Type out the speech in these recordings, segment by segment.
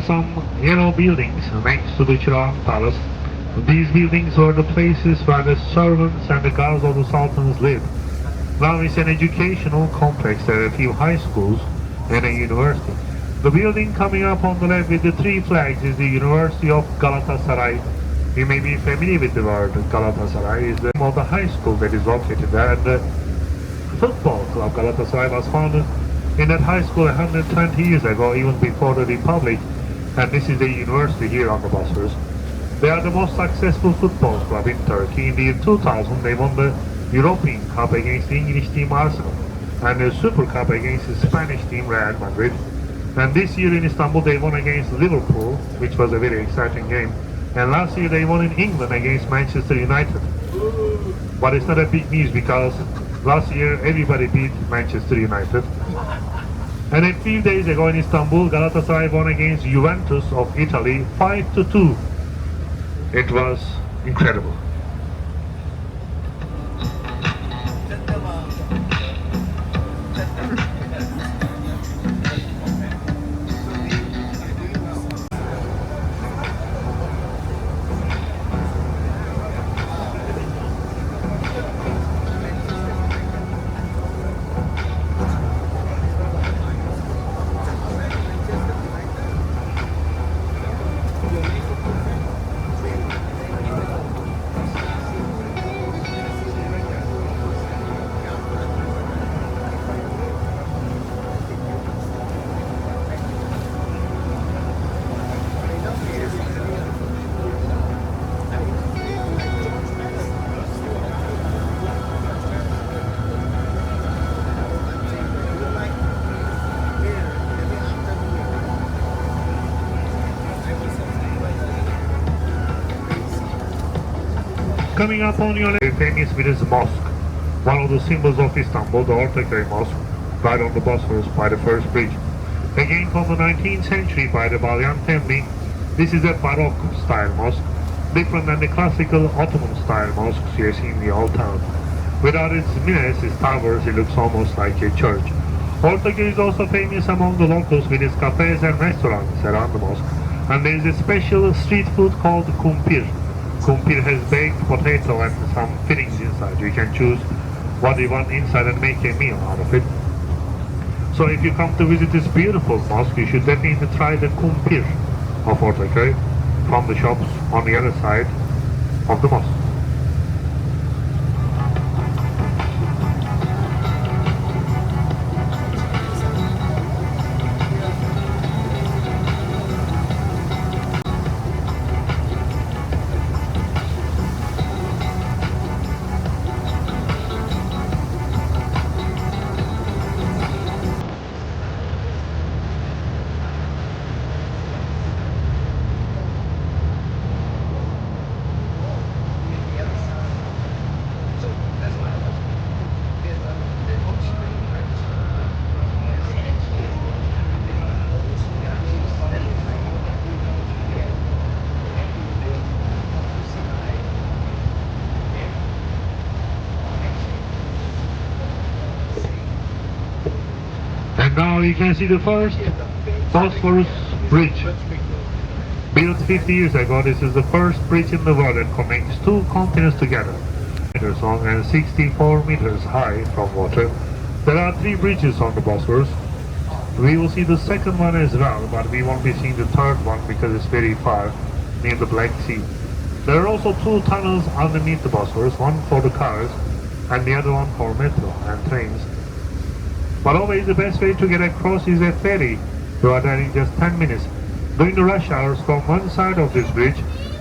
are some yellow buildings next to the Chiran Palace. These buildings were the places where the servants and the guards of the sultans lived. Now it's an educational complex. There are a few high schools and a university. The building coming up on the left with the three flags is the University of Galatasaray. You may be familiar with the word Galatasaray. Is the name of the high school that is located there, and the football club Galatasaray was founded in that high school 120 years ago, even before the Republic, and this is the university here on the Bosphorus. They are the most successful football club in Turkey. In the year 2000, they won the European Cup against the English team Arsenal, and the Super Cup against the Spanish team Real Madrid. And this year in Istanbul, they won against Liverpool, which was a very exciting game. And last year they won in England against Manchester United. But it's not a big news because last year everybody beat Manchester United. And a few days ago in Istanbul, Galatasaray won against Juventus of Italy 5-2. It was incredible. Coming up on your left, famous with its mosque, one of the symbols of Istanbul, the Ortaköy Mosque, right on the Bosphorus by the first bridge. Again from the 19th century by the Balyan family, this is a Baroque style mosque, different than the classical Ottoman style mosques you see in the old town. Without its minarets, its towers, it looks almost like a church. Ortaköy is also famous among the locals with its cafes and restaurants around the mosque, and there is a special street food called kumpir. Kumpir has baked potato and some fillings inside. You can choose what you want inside and make a meal out of it. So if you come to visit this beautiful mosque, you should definitely try the kumpir of Ortaköy from the shops on the other side of the mosque. And now you can see the first Bosphorus Bridge. Built 50 years ago, this is the first bridge in the world that connects two continents together. Meters long and 64 meters high from water. There are 3 bridges on the Bosphorus. We will see the second one as well, but we won't be seeing the third one because it's very far, near the Black Sea. There are also 2 tunnels underneath the Bosphorus, one for the cars and the other one for metro and trains. But always the best way to get across is a ferry. You are there in just 10 minutes. During the rush hours from one side of this bridge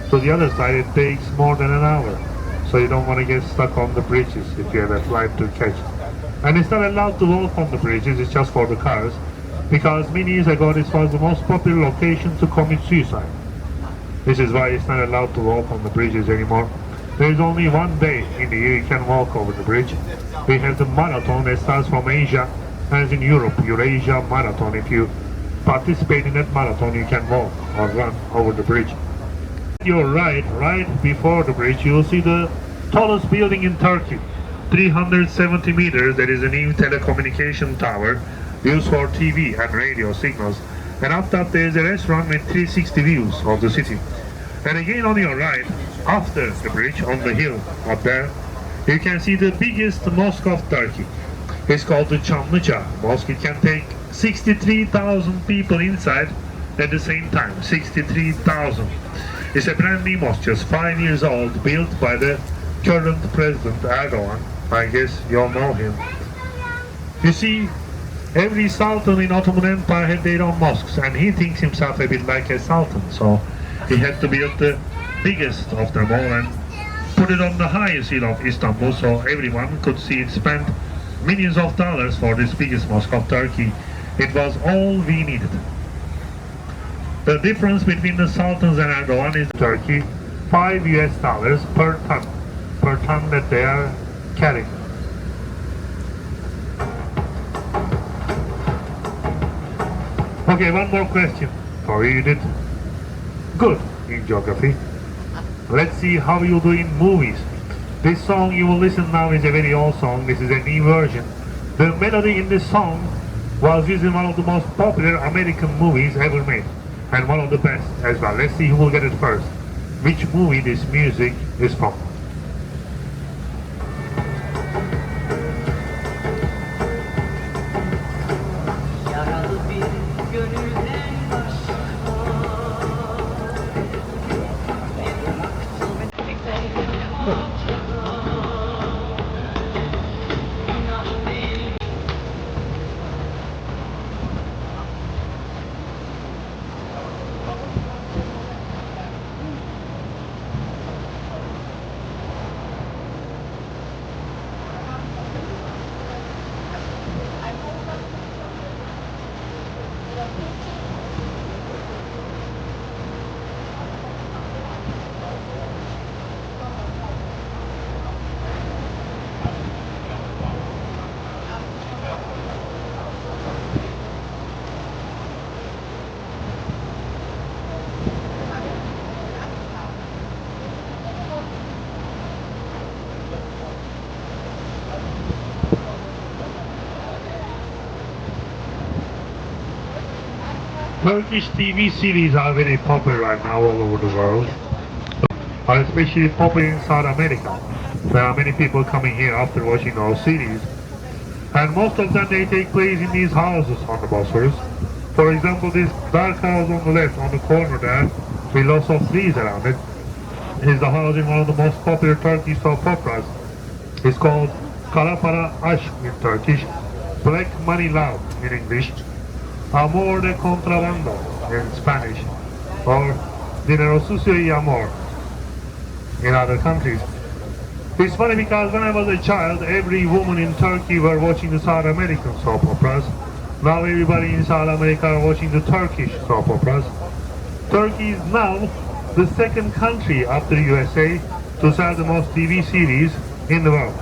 to the other side, it takes more than an hour. So you don't want to get stuck on the bridges if you have a flight to catch. And it's not allowed to walk on the bridges, it's just for the cars, because many years ago this was the most popular location to commit suicide. This is why it's not allowed to walk on the bridges anymore. There is only one day in the year you can walk over the bridge. We have the marathon that starts from Asia and is in Europe, Eurasia Marathon. If you participate in that marathon, you can walk or run over the bridge. You're right before the bridge, you will see the tallest building in Turkey, 370 meters. That is a new telecommunication tower used for TV and radio signals. And up top there is a restaurant with 360 views of the city. And again on your right, after the bridge on the hill up there, you can see the biggest mosque of Turkey. It's called the Çamlıca Mosque. It can take 63,000 people inside at the same time. 63,000. It's a brand new mosque, just 5 years old, built by the current president Erdogan. I guess you all know him. You see, every sultan in Ottoman Empire had their own mosques, and he thinks himself a bit like a sultan, so he had to build the biggest of them all and put it on the highest hill of Istanbul so everyone could see it. Spent millions of dollars for this biggest mosque of Turkey. It was all we needed. The difference between the sultans and Erdogan is Turkey, $5 per ton that they are carrying. Okay, one more question for you. You did good in geography. Let's see how you do in movies. This song you will listen now is a very old song. This is a new version. The melody in this song was used in one of the most popular American movies ever made, and one of the best as well. Let's see who will get it first. Which movie this music is from? Turkish TV series are very popular right now all over the world, are especially popular in South America. There are many people coming here after watching those series, and most of them they take place in these houses on the Bosphorus. For example, this dark house on the left, on the corner there, with lots of trees around it, is the house in one of the most popular Turkish soap operas. It's called Kara Para Aşk in Turkish, Black Money Love in English, Amor de Contrabando in Spanish, or Dinero Sucio y Amor in other countries. It's funny because when I was a child, every woman in Turkey were watching the South American soap operas. Now everybody in South America are watching the Turkish soap operas. Turkey is now the second country after USA to sell the most TV series in the world.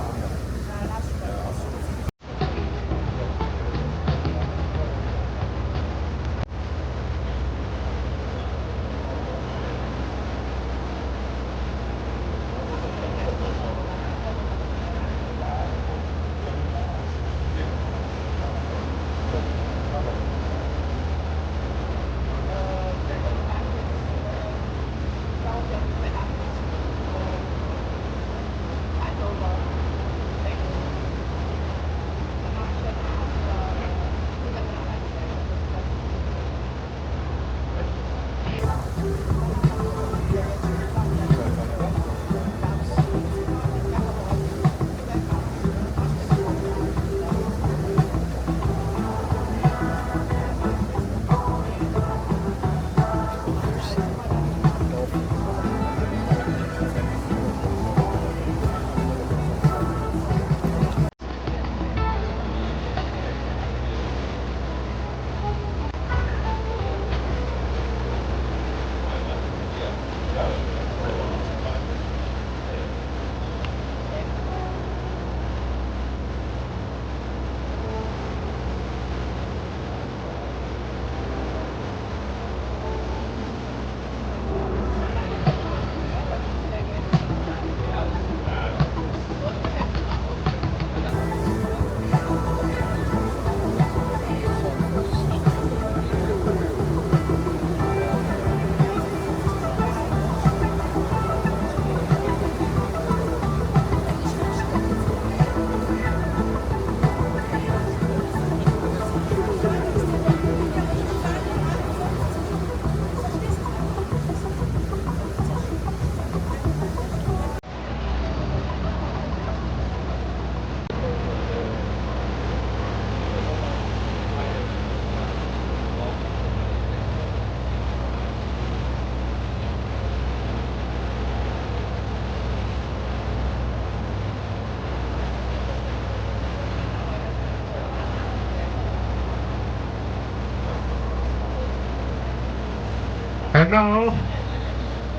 And now,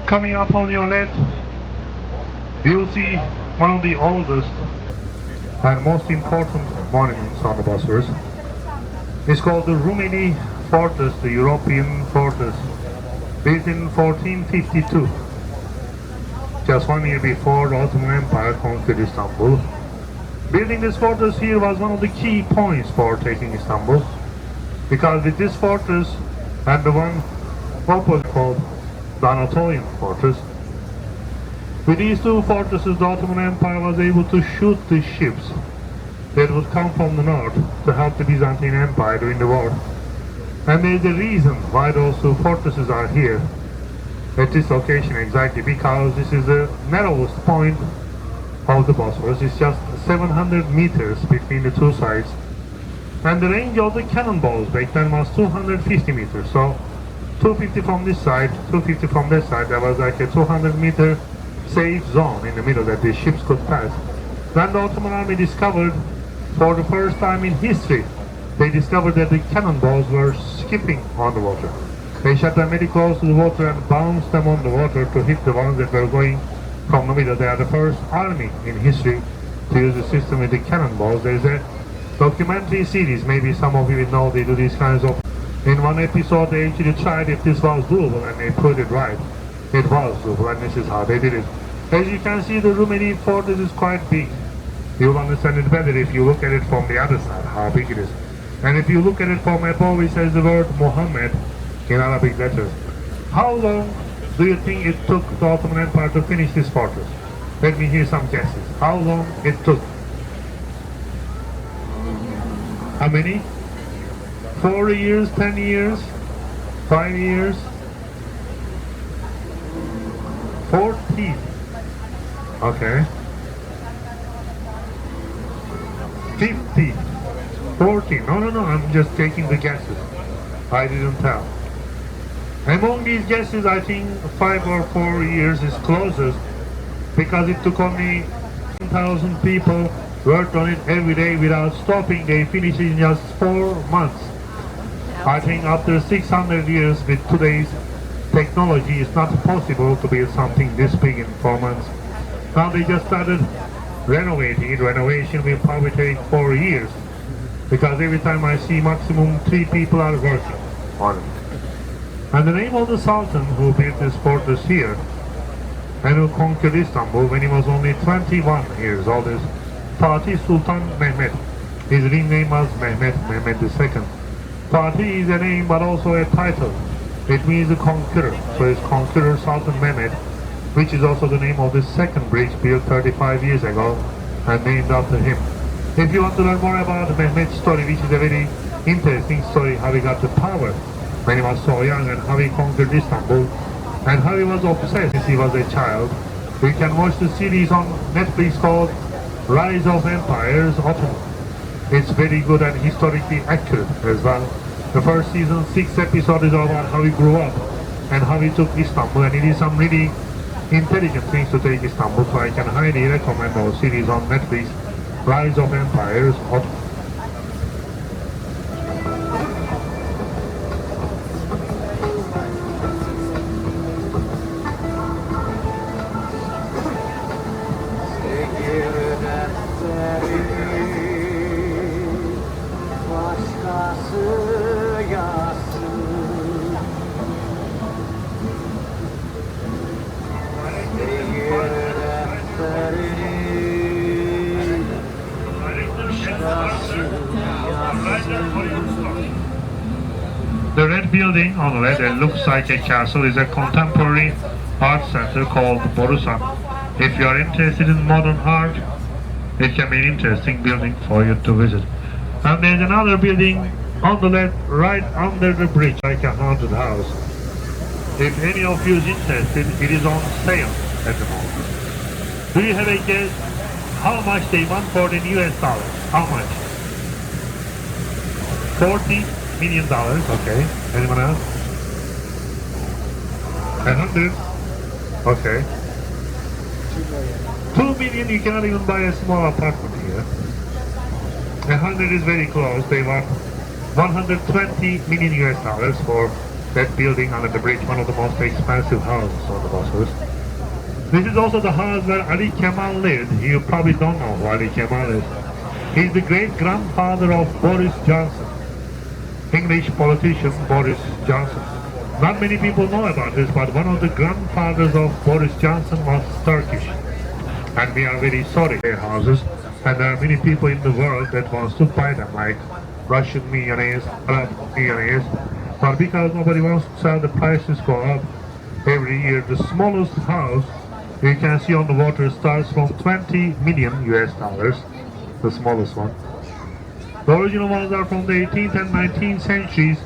coming up on your left, you'll see one of the oldest and most important monuments on the Bosphorus. It's called the Rumeli Fortress, the European fortress, built in 1452, just 1 year before the Ottoman Empire conquered Istanbul. Building this fortress here was one of the key points for taking Istanbul, because with this fortress and the one opposite called the Anatolian fortress, with these two fortresses the Ottoman Empire was able to shoot the ships that would come from the north to help the Byzantine Empire during the war. And there's a reason why those two fortresses are here at this location exactly, because this is the narrowest point of the Bosphorus. It's just 700 meters between the two sides, and the range of the cannonballs back then was 250 meters, so 250 from this side, 250 from that side. There was like a 200-meter safe zone in the middle that the ships could pass. When the Ottoman army discovered, for the first time in history, they discovered that the cannonballs were skipping on the water. They shot them very close to the water and bounced them on the water to hit the ones that were going from the middle. They are the first army in history to use the system with the cannonballs. There is a documentary series, maybe some of you will know, they do these kinds of... In one episode they actually tried if this was doable, and they put it right. It was doable, and this is how they did it. As you can see, the Rumeli fortress is quite big. You'll understand it better if you look at it from the other side, how big it is. And if you look at it from above, it says the word Muhammad in Arabic letters. How long do you think it took the Ottoman Empire to finish this fortress? Let me hear some guesses. How long it took? How many? 4 years, 10 years, 5 years, 14. Okay. 50. 14. No, I'm just taking the guesses. I didn't tell. Among these guesses, I think 5 or 4 years is closest, because it took only 1,000 people worked on it every day without stopping. They finished it in just 4 months. I think after 600 years with today's technology, it's not possible to build something this big in 4 months. Now they just started renovating it. Renovation will probably take 4 years, because every time I see maximum 3 people are working on it. And the name of the Sultan who built this fortress here and who conquered Istanbul when he was only 21 years old is Fatih Sultan Mehmet. His real name was Mehmet II. Fatih is a name but also a title. It means a conqueror. So it's Conqueror Sultan Mehmet, which is also the name of the second bridge built 35 years ago and named after him. If you want to learn more about Mehmet's story, which is a very interesting story, how he got the power when he was so young and how he conquered Istanbul and how he was obsessed since he was a child, you can watch the series on Netflix called Rise of Empires Ottoman. It's very good and historically accurate as well. The first season, 6 episodes is about how he grew up and how he took Istanbul, and it is some really intelligent things to take Istanbul, so I can highly recommend those series on Netflix, Rise of Empires Ottoman. The red building on the left that looks like a castle is a contemporary art center called Borusan. If you are interested in modern art, it can be an interesting building for you to visit. And there's another building on the left right under the bridge, like a haunted house. If any of you is interested, it is on sale at the moment. Do you have a guess how much they want for it in US dollars? How much? $40 million. Okay. Anyone else? 100. Okay. 2 million. You cannot even buy a small apartment here. 100 is very close. They want 120 million US dollars for That building under the bridge, one of the most expensive houses on the Bosphorus. This is also the house where Ali Kemal lived. You probably don't know who Ali Kemal is. He's the great-grandfather of Boris Johnson. English politician Boris Johnson. Not many people know about this, but one of the grandfathers of Boris Johnson was Turkish. And we are very sorry for their houses. And there are many people in the world that wants to buy them, like Russian millionaires, Arab millionaires. But because nobody wants to sell, the prices go up every year. The smallest house you can see on the water starts from 20 million US dollars, the smallest one. The original ones are from the 18th and 19th centuries,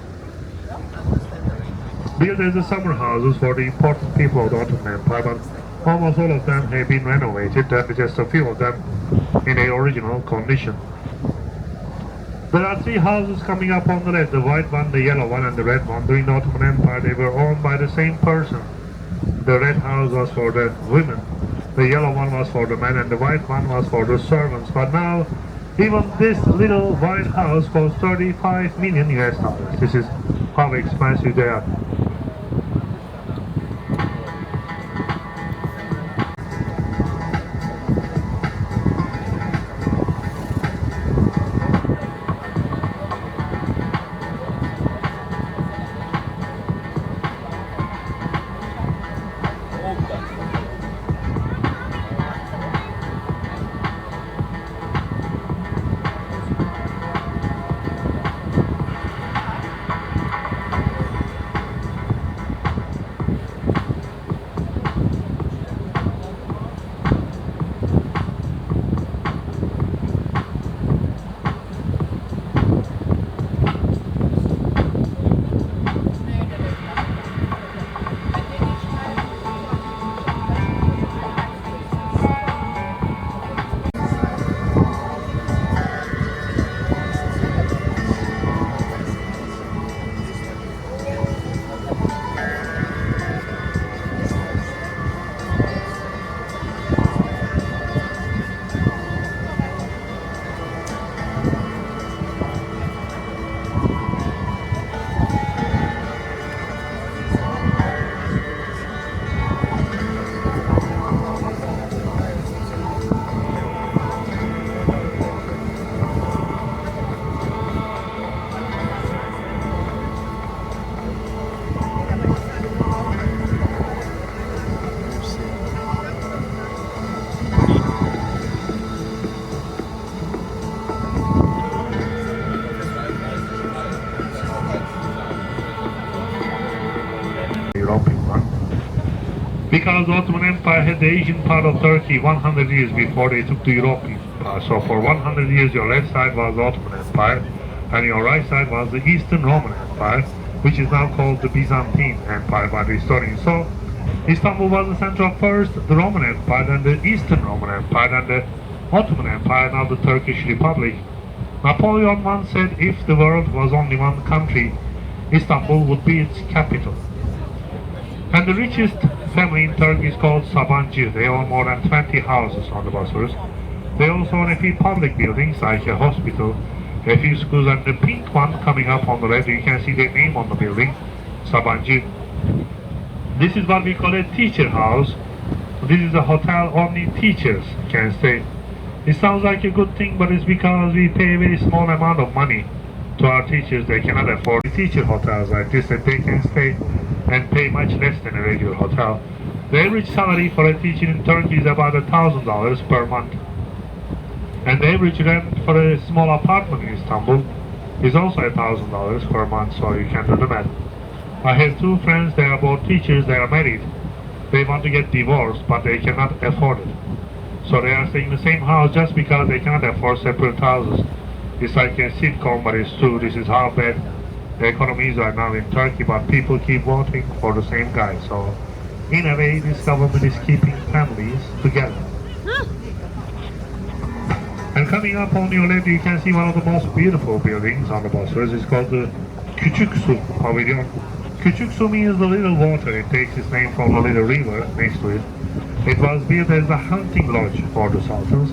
built as the summer houses for the important people of the Ottoman Empire, but almost all of them have been renovated. There are just a few of them in their original condition. There are three houses coming up on the left, the white one, the yellow one, and the red one. During the Ottoman Empire, they were owned by the same person. The red house was for the women, the yellow one was for the men, and the white one was for the servants. But now, even this little white house costs 35 million US dollars. This is how expensive they are. Because the Ottoman Empire had the Asian part of Turkey 100 years before they took the European part. So for 100 years your left side was the Ottoman Empire and your right side was the Eastern Roman Empire, which is now called the Byzantine Empire by the historians. So Istanbul was the center of first the Roman Empire, then the Eastern Roman Empire, then the Ottoman Empire, now the Turkish Republic. Napoleon once said if the world was only one country, Istanbul would be its capital. And the richest family in Turkey is called Sabancı. They own more than 20 houses on the Bosphorus. They also own a few public buildings like a hospital, a few schools, and the pink one coming up on the left, you can see the name on the building, Sabancı. This is what we call a teacher house. This is a hotel only teachers can stay. It sounds like a good thing, but it's because we pay a very small amount of money to our teachers. They cannot afford teacher hotels like this, and they can stay and pay much less than a regular hotel. The average salary for a teacher in Turkey is about $1,000 per month. And the average rent for a small apartment in Istanbul is also $1,000 per month, so you can do the math. I have two friends, they are both teachers, they are married. They want to get divorced, but they cannot afford it. So they are staying in the same house just because they cannot afford separate houses. It's like a sitcom, but it's true. This is how bad the economies are now in Turkey, but people keep voting for the same guy. So, in a way, this government is keeping families together. And coming up on your left, you can see one of the most beautiful buildings on the Bosphorus. It's called the Küçük Su Pavilion. Küçük Su means the little water. It takes its name from the little river next to it. It was built as a hunting lodge for the sultans.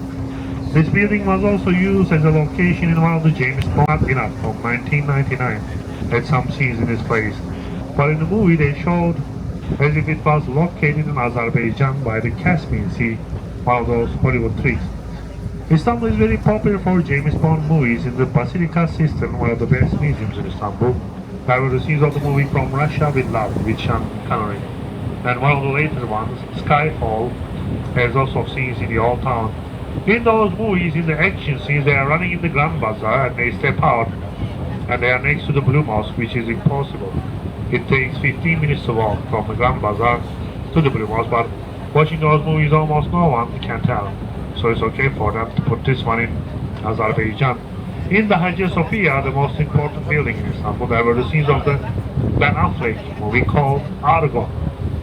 This building was also used as a location in one of the James Bond villains from 1999. Had some scenes in this place. But in the movie they showed as if it was located in Azerbaijan by the Caspian Sea, one of those Hollywood tricks. Istanbul is very popular for James Bond movies. In the Basilica system, one of the best museums in Istanbul. There were the scenes of the movie From Russia with Love with Sean Connery. And one of the later ones, Skyfall, has also scenes in the old town. In those movies, in the action scenes, they are running in the Grand Bazaar and they step out and they are next to the Blue Mosque, which is impossible. It takes 15 minutes to walk from the Grand Bazaar to the Blue Mosque, but watching those movies almost no one can tell. So it's okay for them to put this one in Azerbaijan. In the Hagia Sophia, the most important building in Istanbul, there were the scenes of the Ben Affleck movie called Argo.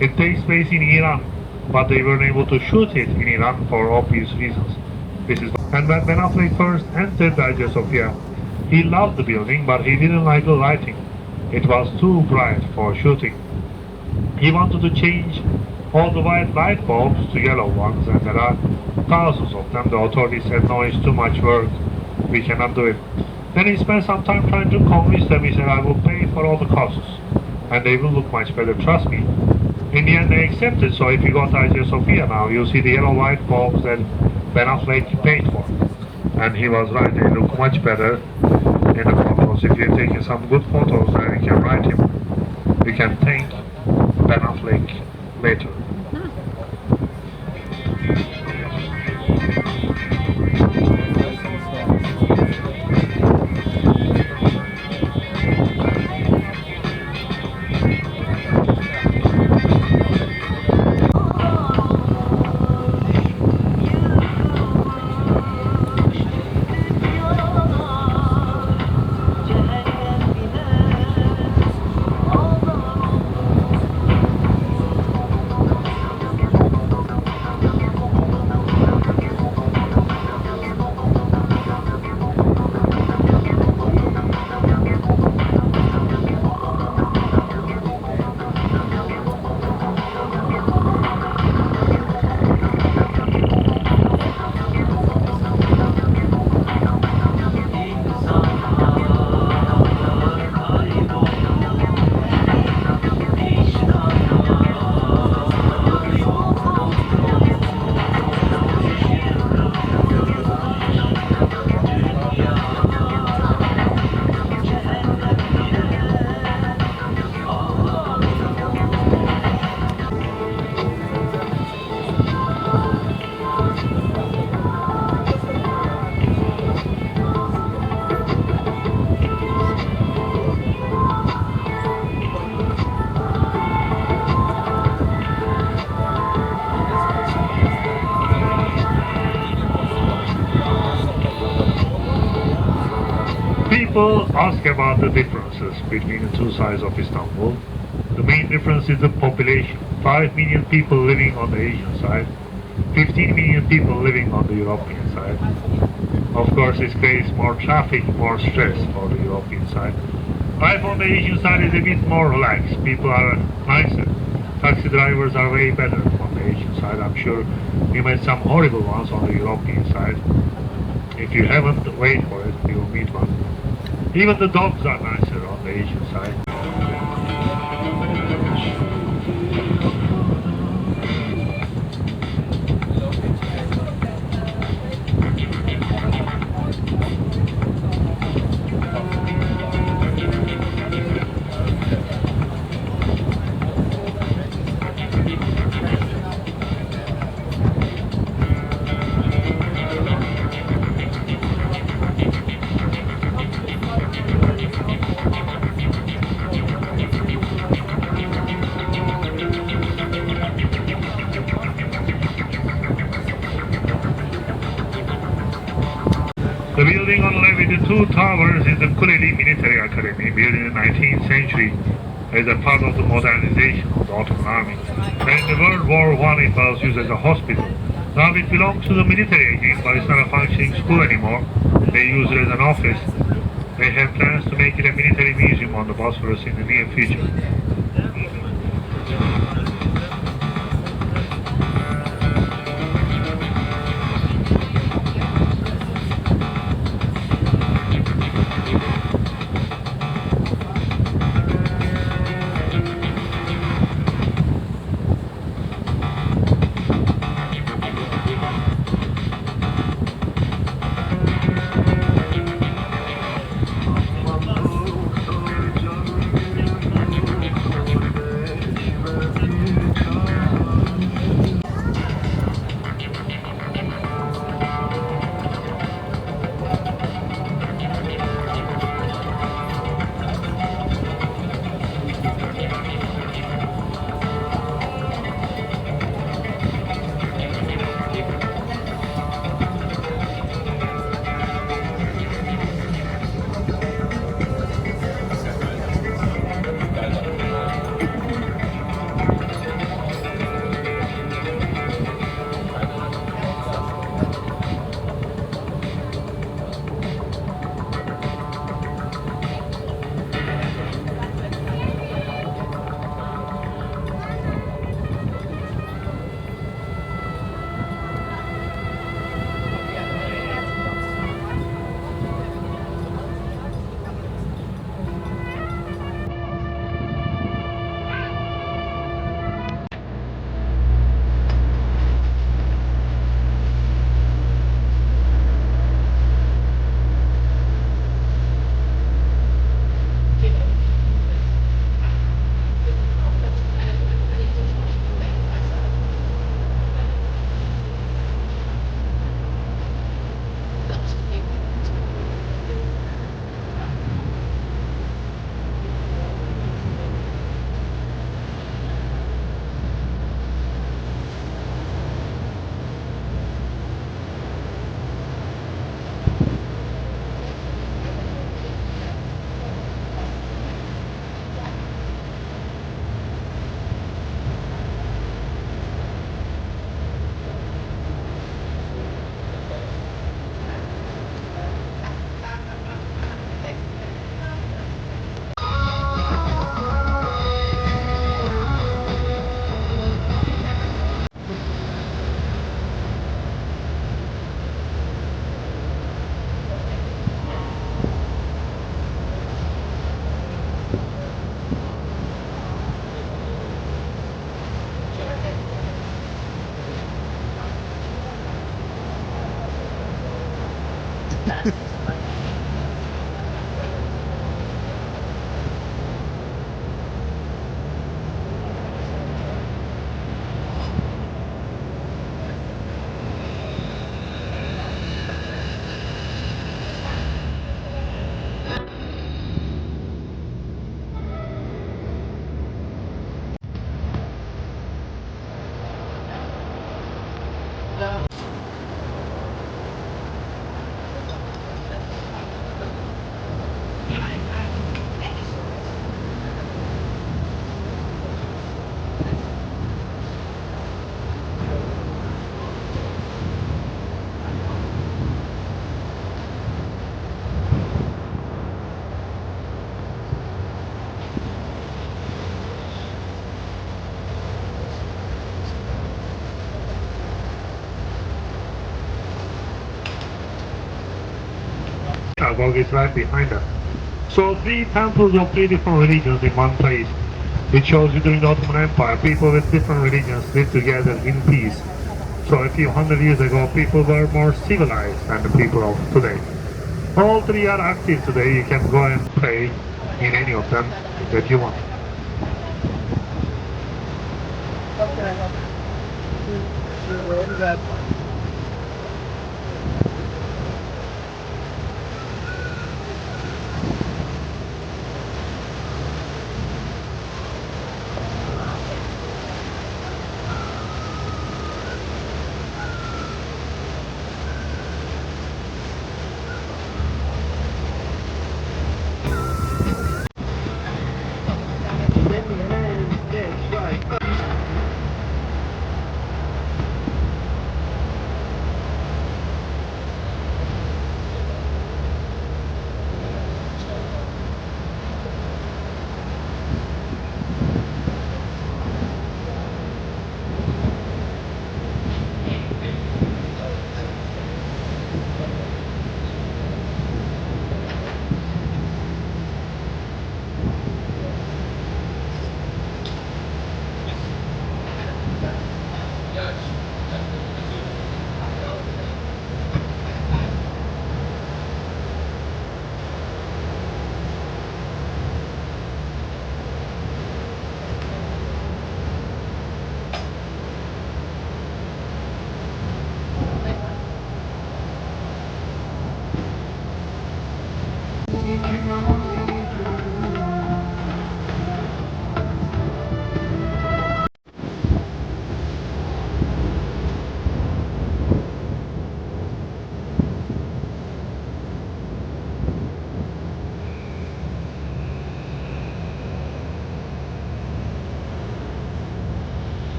It takes place in Iran, but they weren't able to shoot it in Iran for obvious reasons. And when Ben Affleck first entered the Hagia Sophia, he loved the building, but he didn't like the lighting. It was too bright for shooting. He wanted to change all the white light bulbs to yellow ones, and there are thousands of them. The authorities said, no, it's too much work, we cannot do it. Then he spent some time trying to convince them. He said, I will pay for all the costs, and they will look much better, trust me. In the end, they accepted, so if you go to Hagia Sophia now, you'll see the yellow light bulbs that Ben Affleck paid for. And he was right, they look much better in the photos. If you're taking some good photos, then you can write him. You can thank Ben Affleck later. People ask about the differences between the two sides of Istanbul. The main difference is the population. 5 million people living on the Asian side, 15 million people living on the European side. Of course, this creates more traffic, more stress for the European side. Life on the Asian side is a bit more relaxed. People are nicer. Taxi drivers are way better on the Asian side. I'm sure we met some horrible ones on the European side. If you haven't, wait for it, you will meet one. Even the dogs are nicer on the Asian side. The building on the left with the two towers is the Kuleli Military Academy, built in the 19th century as a part of the modernization of the Ottoman army. When in the World War I it was used as a hospital. Now it belongs to the military again, but it's not a functioning school anymore. They use it as an office. They have plans to make it a military museum on the Bosphorus in the near future. synagogue is right behind us. So three temples of three different religions in one place. It shows you during the Ottoman Empire, people with different religions lived together in peace. So a few hundred years ago, people were more civilized than the people of today. All three are active today. You can go and pray in any of them that you want.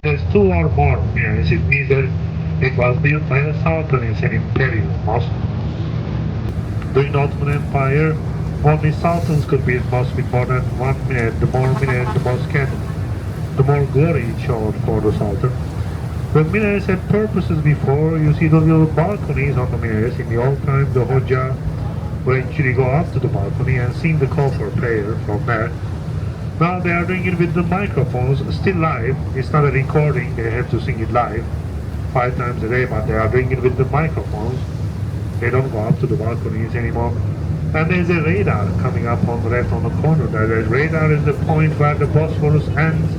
There's two or more minares. It means that it was built by the Sultan in an imperial mosque. During the Ottoman Empire, only sultans could build mosques with more than one minaret. The more minaret the mosque had, the more glory it showed for the sultan. The minarets had purposes before. You see the little balconies on the minarets. In the old time, the Hoja would actually go up to the balcony and sing the call for prayer from there. Now they are doing it with the microphones, still live. It's not a recording, they have to sing it live 5 times a day, but they are doing it with the microphones. They don't go up to the balconies anymore. And there's a radar coming up on the left on the corner there. The radar is the point where the Bosphorus ends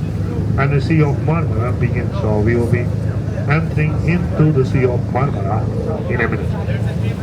and the Sea of Marmara begins. So we will be entering into the Sea of Marmara in a minute.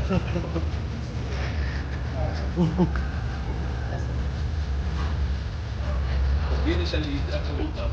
Jede Stelle, die ich einfach gut habe.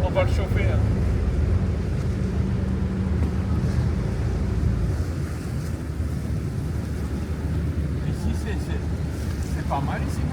On va le chauffer. Hein. Ici, c'est pas mal ici.